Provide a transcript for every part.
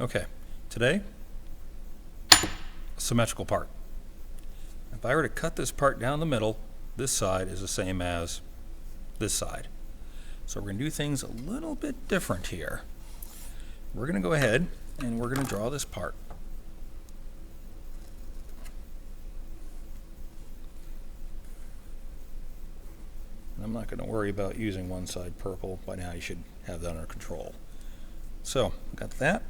Okay, today, a symmetrical part. If I were to cut this part down the middle, this side is the same as this side. So we're going to do things a little bit different here. We're going to go ahead and we're going to draw this part. And I'm not going to worry about using one side purple. By now you should have that under control. So, got that.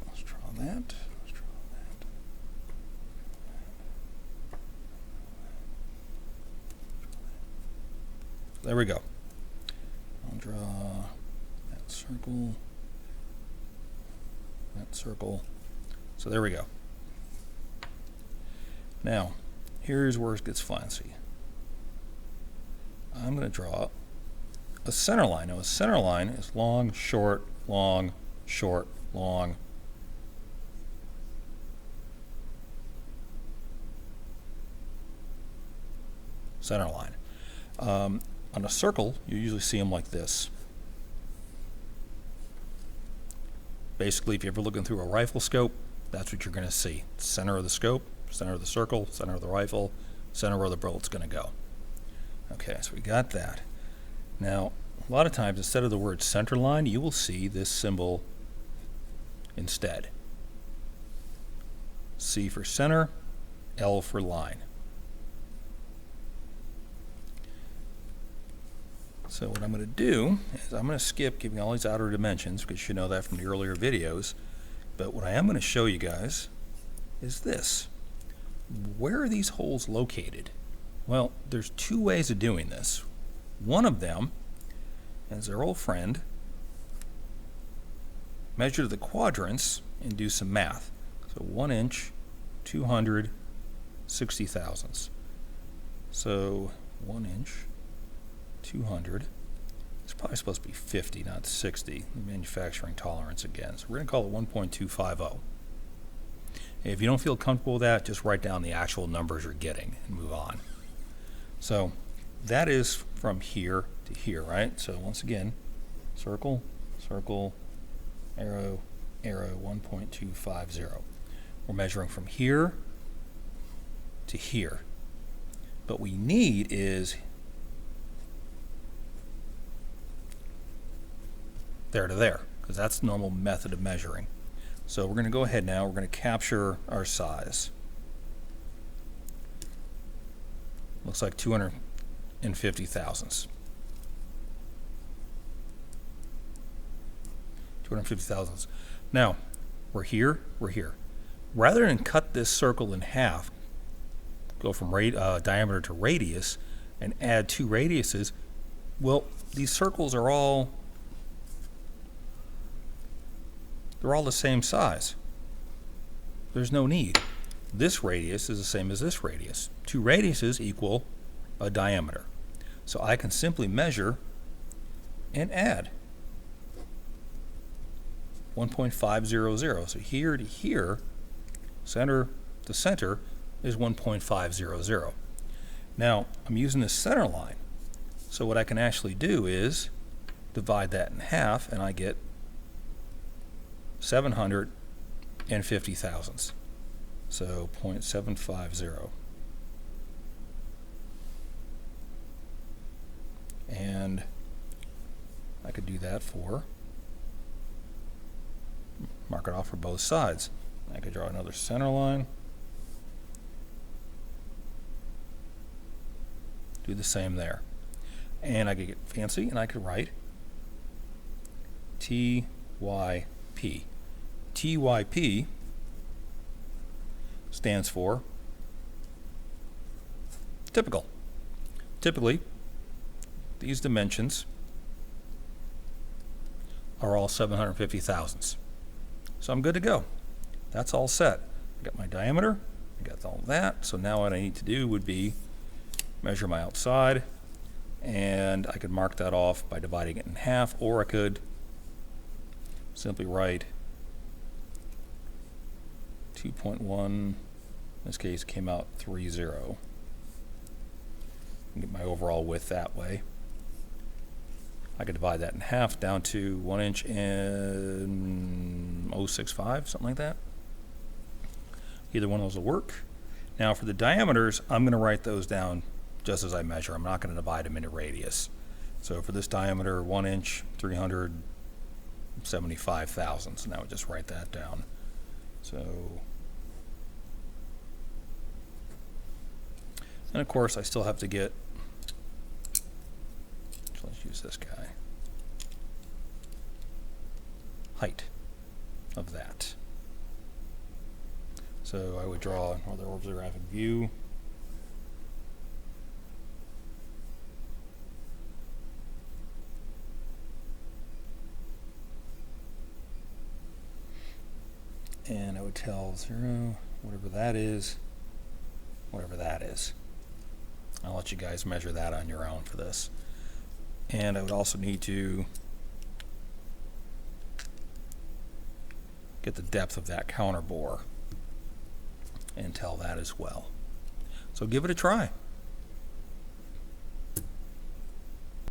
Let's draw that. Let's draw that. There we go. I'll draw that circle. That circle. So there we go. Now, here's where it gets fancy. I'm going to draw a center line. Now, a center line is long, short, long, short, long. Center line. On a circle, you usually see them like this. Basically, if you're ever looking through a rifle scope, that's what you're going to see. Center of the scope, center of the circle, center of the rifle, center where the bullet's going to go. Okay, so we got that. Now, a lot of times, instead of the word center line, you will see this symbol instead. C for center, L for line. So what I'm going to do is I'm going to skip giving all these outer dimensions, because you know that from the earlier videos. But what I am going to show you guys is this. Where are these holes located? Well, there's two ways of doing this. One of them, as our old friend, measure the quadrants and do some math. So 1 inch, 260 thousandths. So 1 inch, 200. It's probably supposed to be 50, not 60. The manufacturing tolerance again. So we're going to call it 1.250. If you don't feel comfortable with that, just write down the actual numbers you're getting and move on. So that is from here to here, right? So once again, circle, circle, arrow, arrow, 1.250. We're measuring from here to here. What we need is there to there, because that's the normal method of measuring. So we're going to go ahead now, we're going to capture our size. Looks like 250 thousandths. 250 thousandths. Now, we're here, we're here. Rather than cut this circle in half, go from diameter to radius, and add 2 radiuses, well, these circles are all the same size. There's no need. This radius is the same as this radius. 2 radiuses equal a diameter. So I can simply measure and add 1.500. So here to here, center to center, is 1.500. Now, I'm using this center line. So what I can actually do is divide that in half, and I get 750 thousandths. So 0.750. And I could do that for, mark it off for both sides. I could draw another center line. Do the same there. And I could get fancy and I could write TYP. TYP stands for typical. Typically, these dimensions are all 750 thousandths. So I'm good to go. That's all set. I got my diameter, I got all that. So now what I need to do would be measure my outside, and I could mark that off by dividing it in half, or I could simply write 2.1, in this case came out 30. Get my overall width that way. I could divide that in half down to 1 inch and 0.065, something like that. Either one of those will work. Now for the diameters, I'm going to write those down just as I measure. I'm not going to divide them into radius. So for this diameter, 1 inch, 375 thousandths, and I would just write that down. So, and of course I still have to get, so let's use this guy, height of that. So I would draw another orthographic view. And I would tell 0, whatever that is. I'll let you guys measure that on your own for this. And I would also need to get the depth of that counter bore and tell that as well. So give it a try.